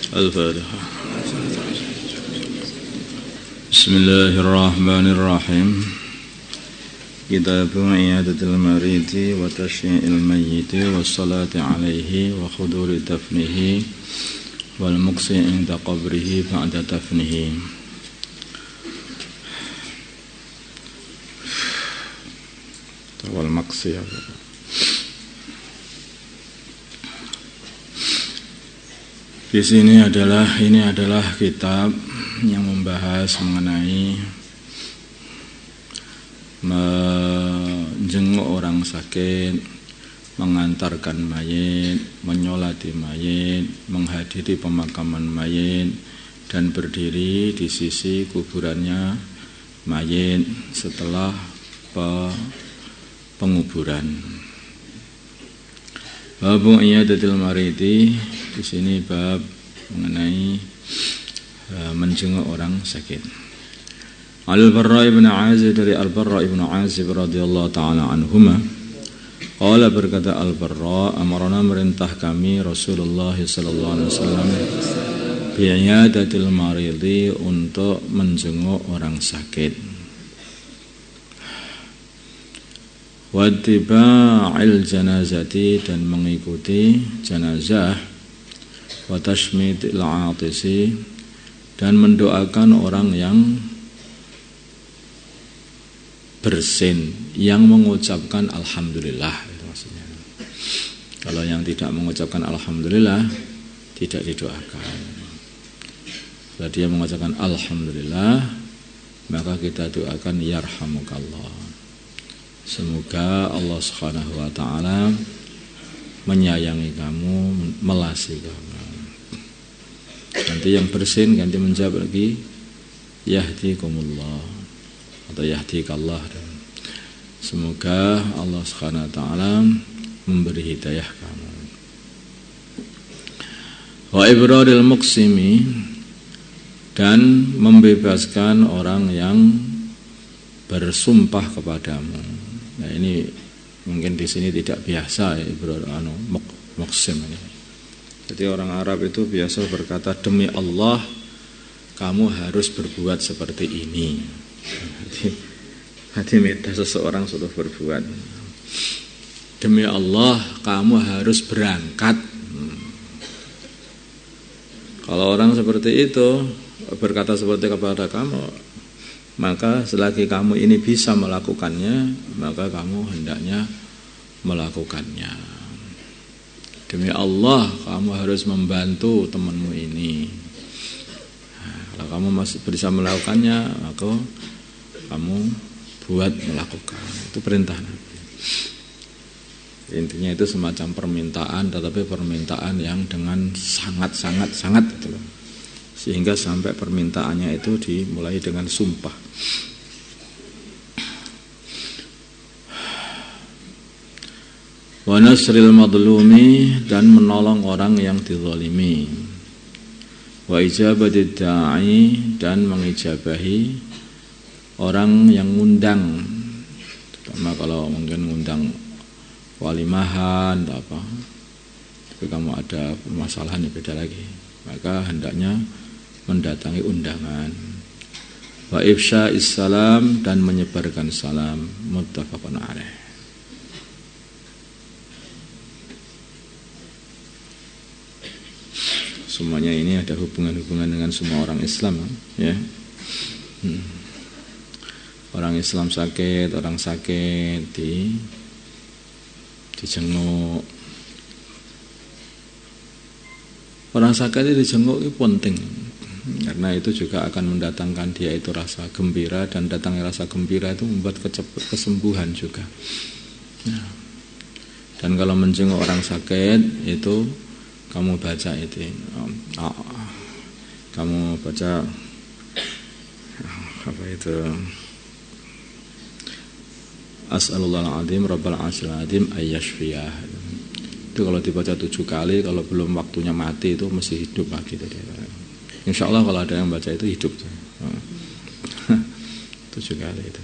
Al-Fatihah. Bismillahirrahmanirrahim. Kitabu i'adatul maridi wa tasyyi'il mayyiti wassalati alaihi wa khuduri dafnihi wal muqsi inda qabrihi ba'da dafnihi. Wal muqsi di sini ini adalah kitab yang membahas mengenai menjenguk orang sakit, mengantarkan mayit, menyolati mayit, menghadiri pemakaman mayit, dan berdiri di sisi kuburannya mayit setelah penguburan. Babu i'adatil maridi, di sini bab mengenai menjenguk orang sakit. Al-Barra ibn Azib, dari Al-Barra ibn Azib radhiyallahu ta'ala anhuma, qala, berkata Al-Barra, amarna, merintah kami Rasulullah sallallahu alaihi wasallam bi'iyadatil maridi, untuk menjenguk orang sakit. Wattiba'il janazati, dan mengikuti jenazah. Wa tashmitil 'atisi, dan mendoakan orang yang bersin, yang mengucapkan alhamdulillah, itu maksudnya. Kalau yang tidak mengucapkan alhamdulillah tidak didoakan. Kalau dia mengucapkan alhamdulillah, maka kita doakan yarhamukallah. Semoga Allah Subhanahu wa ta'ala menyayangi kamu, melasi kamu. Nanti yang bersin ganti menjawab lagi yahdikumullah atau yahdikallah. Semoga Allah Subhanahu wa ta'ala memberi hidayah kamu. Wa ibradil muqsimi, dan membebaskan orang yang bersumpah kepadamu. Nah, ini mungkin di sini tidak biasa ya, muqsim ini. Jadi orang Arab itu biasa berkata, demi Allah kamu harus berbuat seperti ini. Hati minta seseorang sudah berbuat. Demi Allah kamu harus berangkat. Kalau orang seperti itu berkata seperti kepada kamu, maka selagi kamu ini bisa melakukannya, maka kamu hendaknya melakukannya. Demi Allah kamu harus membantu temanmu ini. Nah, kalau kamu masih bisa melakukannya, maka kamu buat melakukan. Itu perintah Nabi. Intinya itu semacam permintaan, tetapi permintaan yang dengan sangat itu loh. Sehingga sampai permintaannya itu dimulai dengan sumpah. Wa nasril madlumi, dan menolong orang yang dizalimi. Wa ijabati da'i, dan mengijabahi orang yang ngundang. Terutama kalau mungkin ngundang walimahan atau apa. Tapi kamu ada permasalahan yang beda lagi, maka hendaknya mendatangi undangan. Wa ifsya'is salam, dan menyebarkan salam. Muttafaqun alaih. Semuanya ini ada hubungan-hubungan dengan semua orang Islam, ya. Orang Islam sakit, orang sakit dijenguk. Orang sakit itu dijenguk itu penting. Karena itu juga akan mendatangkan dia itu rasa gembira, dan datangnya rasa gembira itu membuat kesembuhan juga. Ya. Dan kalau menjenguk orang sakit itu kamu baca itu, kamu baca apa itu? As'alullahal azim rabbal arsyil azim ayyashfiyah. Itu kalau dibaca 7 kali, kalau belum waktunya mati itu mesti hidup lagi. Insya Allah kalau ada yang baca itu hidup. 7 kali itu.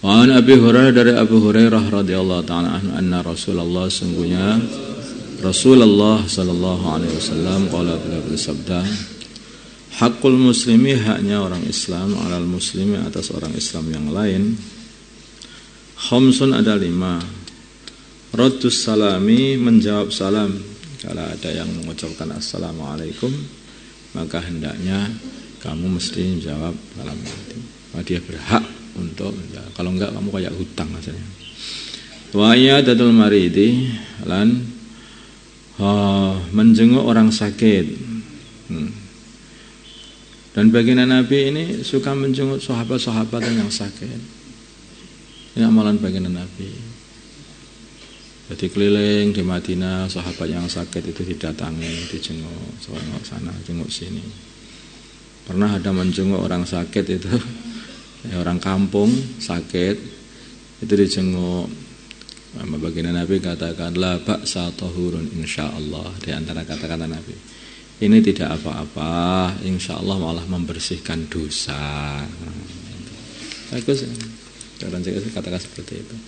Wa an Abi Hurairah, dari Abu Hurairah radhiyallahu ta'ala anhu, anna Rasulullah, sungguhnya Rasulullah sallallahu alaihi wasallam qala beliau bersabda, hakul muslimi, haknya orang Islam, alal muslimi, atas orang Islam yang lain, khamsun, ada 5. Raddus salami, menjawab salam. Kalau ada yang mengucapkan assalamualaikum, maka hendaknya kamu mesti menjawab salam itu. Dia berhak untuk menjawab. Kalau enggak, kamu kayak hutang rasanya. Wa iyadatul maridi, lan menjenguk orang sakit. Dan baginda Nabi ini suka menjenguk sahabat-sahabat yang sakit. Ini amalan baginda Nabi. Jadi keliling di Madinah, sahabat yang sakit itu didatangi, dijenguk, jenguk sana, jenguk sini. Pernah ada menjenguk orang sakit itu, orang kampung sakit, itu dijenguk. Baginda Nabi katakan, la ba'sa tahurun insyaallah. Di antara kata-kata Nabi, ini tidak apa-apa, insyaallah malah membersihkan dosa. Bagus, katakan seperti itu.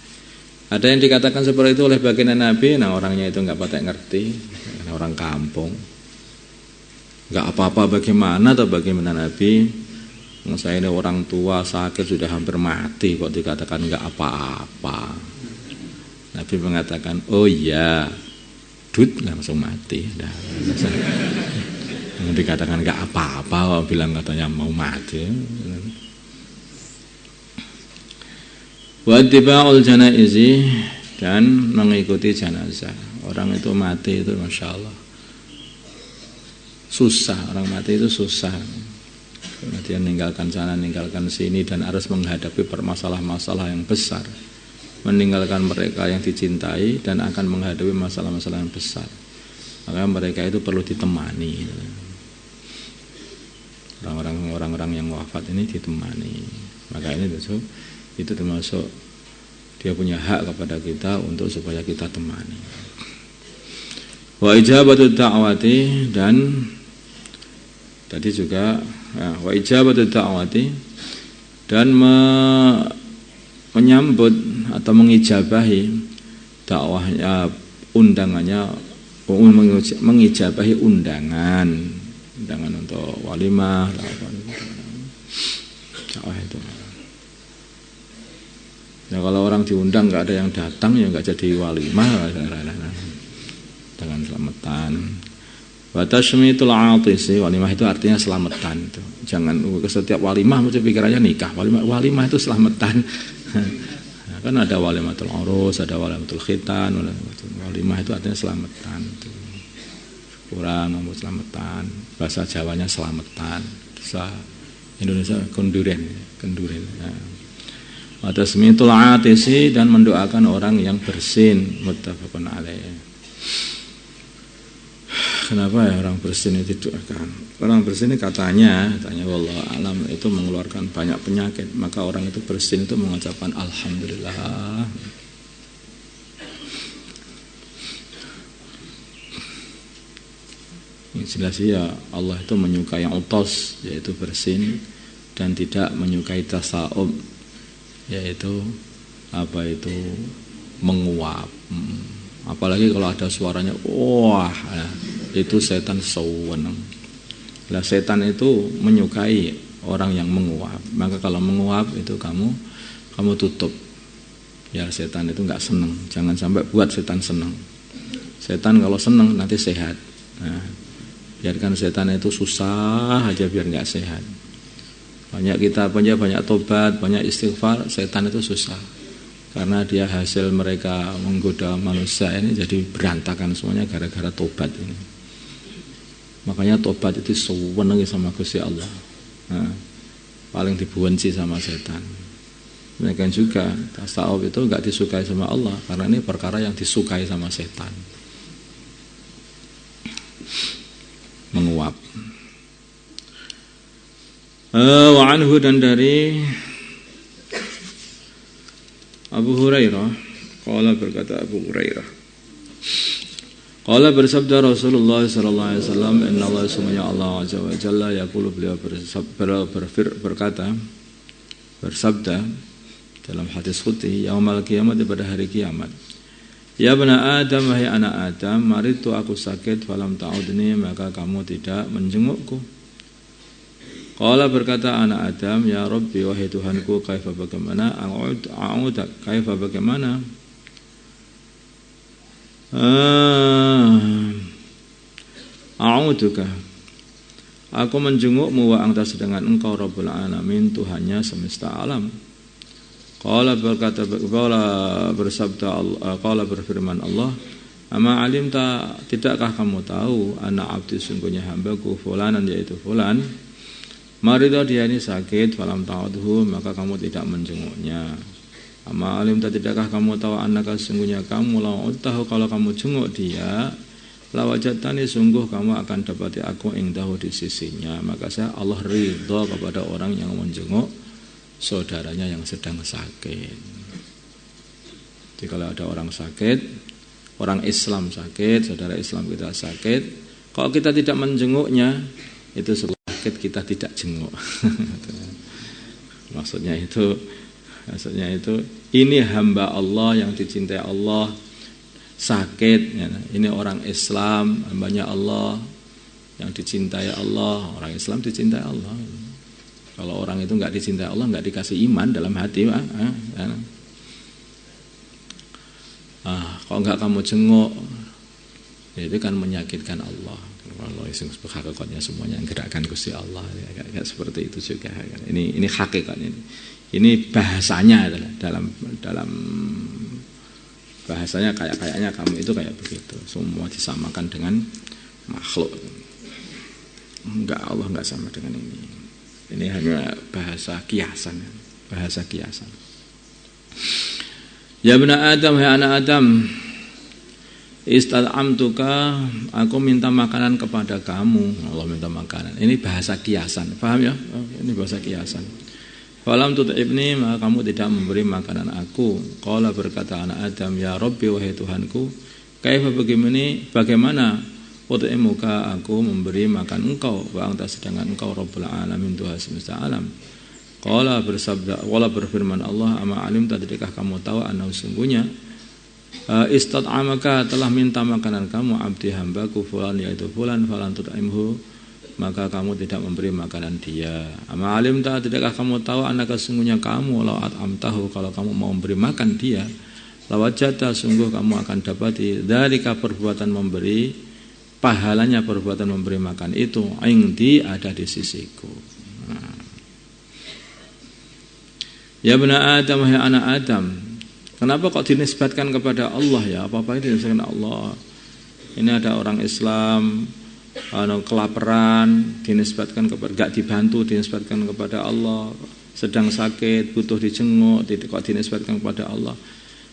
Ada yang dikatakan seperti itu oleh baginda Nabi, nah orangnya itu nggak patek ngerti, orang kampung. Nggak apa-apa bagaimana atau bagaimana Nabi? Saya ini orang tua sakit sudah hampir mati kok dikatakan nggak apa-apa. Nabi mengatakan, oh iya, dud langsung mati. Dikatakan nggak apa-apa, kok bilang katanya mau mati. Wa ittiba'ul janaizi, dan mengikuti jenazah. Orang itu mati itu masya Allah susah, orang mati itu susah. Dia meninggalkan sana, meninggalkan sini, dan harus menghadapi permasalah-masalah yang besar. Meninggalkan mereka yang dicintai dan akan menghadapi masalah-masalah yang besar. Maka mereka itu perlu ditemani. Orang-orang yang wafat ini ditemani. Maka ini itu termasuk dia punya hak kepada kita untuk supaya kita temani. Wa ijabatu da'wati, dan tadi juga wa ijabatu da'wati, dan menyambut atau mengijabahi dakwahnya, undangannya, mengijabahi undangan untuk walimah, dakwah itu. Ya kalau orang diundang nggak ada yang datang, ya nggak jadi walimah, dengan selamatan. Wa tashmitul atisi, walimah itu artinya selamatan itu. Jangan setiap walimah mesti pikirannya nikah. Walimah itu selamatan. Kan ada walimatul urus, ada walimatul khitan, walimah itu artinya selamatan. Kurang ngomong selamatan, bahasa Jawanya selamatan, bahasa Indonesia kenduren. Tasmitul atisi, dan mendoakan orang yang bersin, muttafaqun alaih. Kenapa ya orang bersin itu didoakan? Orang bersin ini katanya wallahu alam itu mengeluarkan banyak penyakit. Maka orang itu bersin itu mengucapkan alhamdulillah. Ini jelas ya, Allah itu menyukai utos, yaitu bersin, dan tidak menyukai tasa'ub, yaitu menguap. Apalagi kalau ada suaranya wah, itu setan sewenang. Lah setan itu menyukai orang yang menguap. Maka kalau menguap itu kamu tutup. Ya setan itu enggak senang. Jangan sampai buat setan senang. Setan kalau senang nanti sehat. Nah, biarkan setan itu susah aja biar enggak sehat. Banyak tobat, banyak istighfar, setan itu susah. Karena dia hasil mereka menggoda manusia ini jadi berantakan semuanya gara-gara tobat ini. Makanya tobat itu sewenang sama Gusti Allah. Nah, paling dibenci sama setan. Mereka juga tasawuf itu enggak disukai sama Allah karena ini perkara yang disukai sama setan. Menguap. Wa anhu, dan dari Abu Hurairah, qala, berkata Abu Hurairah, qala, bersabda Rasulullah sallallahu alaihi wasallam, inna Allah sumanya Allah azza wa jalla yaqulu, beliau bersabda dalam hadis qudsi, yaumal kiamat, pada hari kiamat, Ya bena Adam, wahai anak Adam, maritu aku sakit, falam ta'udni, maka kamu tidak menjengukku. Qala berkata anak Adam, ya Rabbi, wahai Tuhanku, kaifa bagaimana, a'udak, kaifa bagaimana, a'uduka, aku menjengukmu wa anta sedangkan engkau Rabbul Alamin, Tuhannya semesta alam. Qala berkata, qala berfirman Allah, ama alimta, tidakkah kamu tahu, anak abdi sungguhnya hambaku, fulanan yaitu fulan, maridah dia ini sakit, falam ta'udhu, maka kamu tidak menjenguknya. Ama alimta, tidakkah kamu tahu, anaka sungguhnya kamu, tahu kalau kamu jenguk dia, lawajatani sungguh kamu akan dapati aku indahu di sisinya. Maka Allah ridha kepada orang yang menjenguk saudaranya yang sedang sakit. Jadi kalau ada orang sakit, orang Islam sakit, saudara Islam kita sakit, kalau kita tidak menjenguknya, itu sakit kita tidak jenguk. Maksudnya itu ini hamba Allah yang dicintai Allah sakit, ya. Ini orang Islam, hambanya Allah yang dicintai Allah. Orang Islam dicintai Allah. Kalau orang itu nggak dicintai Allah, nggak dikasih iman dalam hati, kalau nggak kamu jenguk, itu kan menyakitkan Allah. Kalau hakikatnya semuanya yang gerakkan Gusti Allah, kayak seperti itu juga. Ini hakikat ini. Ini bahasanya dalam bahasanya kayaknya kamu itu kayak begitu. Semua disamakan dengan makhluk. Enggak, Allah enggak sama dengan ini. Ini hanya bahasa kiasan. Ya bena Adam, hai anak Adam, istad'amtuka, aku minta makanan kepada kamu. Allah minta makanan. Ini bahasa kiasan. Paham ya? Ini bahasa kiasan. Falam tut'ibni, maka kamu tidak memberi makanan aku. Qala berkata anak Adam, ya Rabbi, wahai Tuhanku, kaifa bagaimana ut'imuka, aku memberi makan engkau, wa anta sedangkan engkau Rabbul Alamin, Tuhan semesta alam. Qala berfirman Allah, ama alimta, tidakkah kamu tahu, anna sungguhnya istad'amaka, telah minta makanan kamu, abdi hambaku fulan yaitu fulan, falan tut'imhu, maka kamu tidak memberi makanan dia. Ama alimta, tidakkah kamu tahu, anaka sungguhnya kamu, law at'amtahu, kalau kamu mau memberi makan dia, lawajata, sungguh kamu akan dapati dzalika, perbuatan memberi, pahalanya perbuatan memberi makan itu, indi, ada di sisiku. Ya bena Adam, wahai anak Adam, kenapa kok dinisbatkan kepada Allah ya? Apa-apa itu dinisbatkan Allah. Ini ada orang Islam kelaparan, dinisbatkan kepada, gak dibantu, dinisbatkan kepada Allah. Sedang sakit, butuh dijenguk, kok dinisbatkan kepada Allah.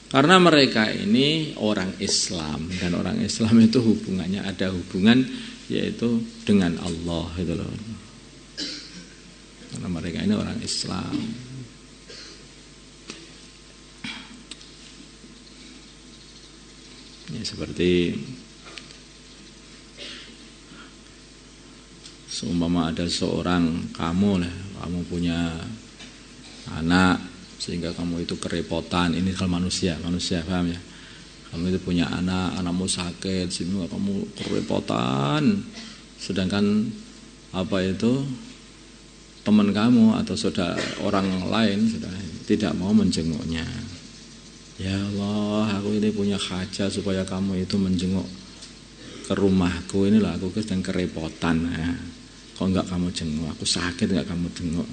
Karena mereka ini orang Islam, dan orang Islam itu hubungannya ada hubungan yaitu dengan Allah, gitu loh. Karena mereka ini orang Islam. Ya, seperti seumpama ada seorang kamu punya anak sehingga kamu itu kerepotan. Ini kalau manusia paham ya? Kamu itu punya anakmu sakit sehingga kamu kerepotan, sedangkan teman kamu atau saudara orang lain sudah tidak mau menjenguknya. Ya Allah, aku ini punya hajat supaya kamu itu menjenguk ke rumahku, inilah aku sedang kerepotan. Kok enggak kamu jenguk? Aku sakit enggak kamu jenguk?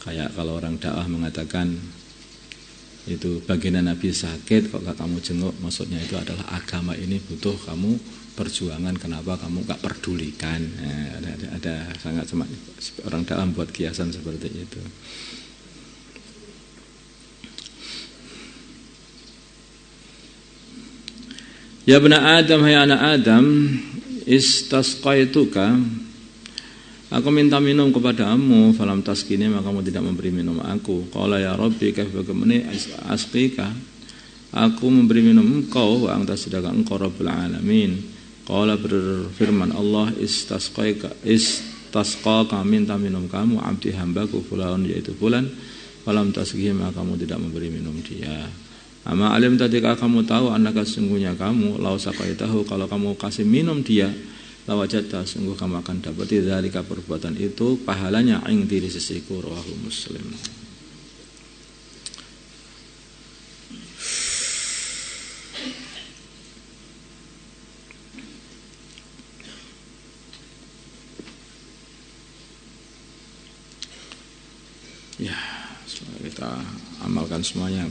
Kayak kalau orang dakwah mengatakan itu baginda Nabi sakit, kok enggak kamu jenguk? Maksudnya itu adalah agama ini butuh kamu perjuangan, kenapa kamu enggak pedulikan? Ada sangat orang dakwah buat kiasan seperti itu. Ya bena Adam, hai anak Adam, istasqaituka, aku minta minum kepadamu, falam taskini, maka kamu tidak memberi minum aku. Qala ya Rabbi, kaifa bagaimana asqika, aku memberi minum engkau, wa anta sedangkan engkau Rabbul Alamin. Qala berfirman Allah, istasqaka, minta minum kamu, abdi hambaku fulan yaitu fulan, falam tasqihi maka kamu tidak memberi minum dia. Ama alim tadika kamu tahu anaka sungguhnya kamu lau saqaitahu kalau kamu kasih minum dia lawajata sungguh kamu akan dapati dzalika perbuatan itu pahalanya ing di sisiku rawahu Muslim. Ya, kita amalkan semuanya.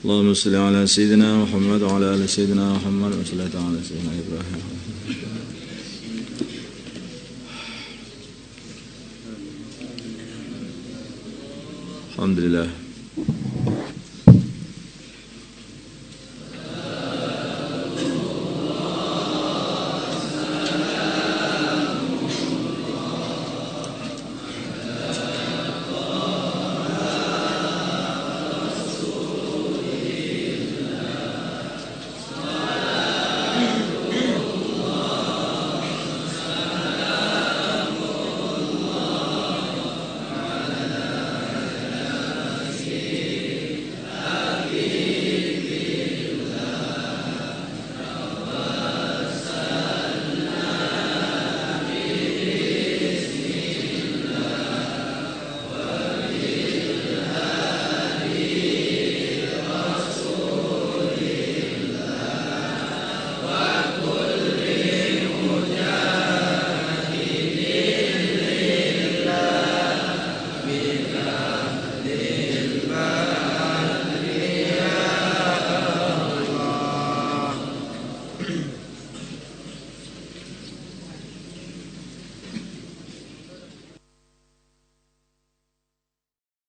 Allahumma shalli ala sayyidina Muhammad wa ala ali sayyidina Muhammad wa sallallahu ala sayyidina Ibrahim. Alhamdulillah.